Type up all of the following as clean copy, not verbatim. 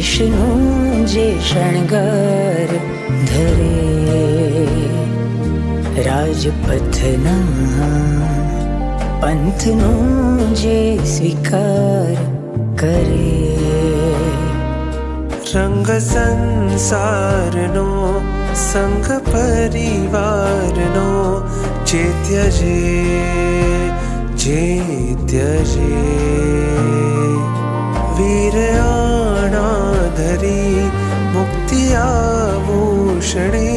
દેશનું જે શણગાર ધરે, રાજપથના પંથનો જે સ્વીકાર કરે, રંગ સંસારનો સંઘ પરિવારનો જે ત્યજે, વીર આણા ધરી મુક્તિ આભૂષણે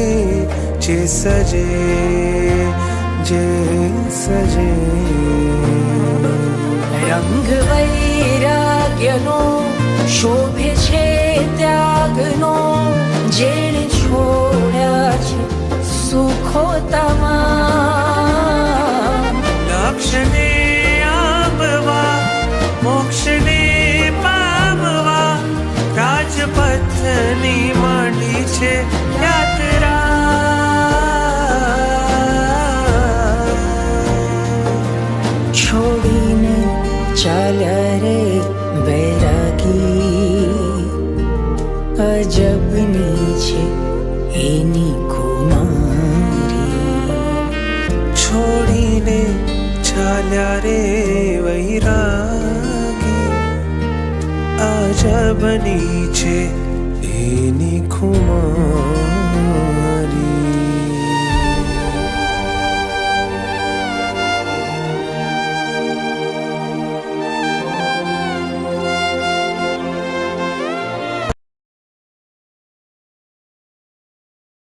જે સજે, રંગ વૈરાગ્યનો શોભે છે ત્યાગનો, જેણે છોડ્યા છે સુખો તમામ, લક્ષ્યને આંબવા મોક્ષને પામવા રાજપથની માંડી છે યાત્રા. છોડીને ચાલ્યા રે વૈરાગી, અજબની છે એની કુમારી. છોડીને ચાલ્યા રે વૈરાગી, અજબની છે એની ખુમારી.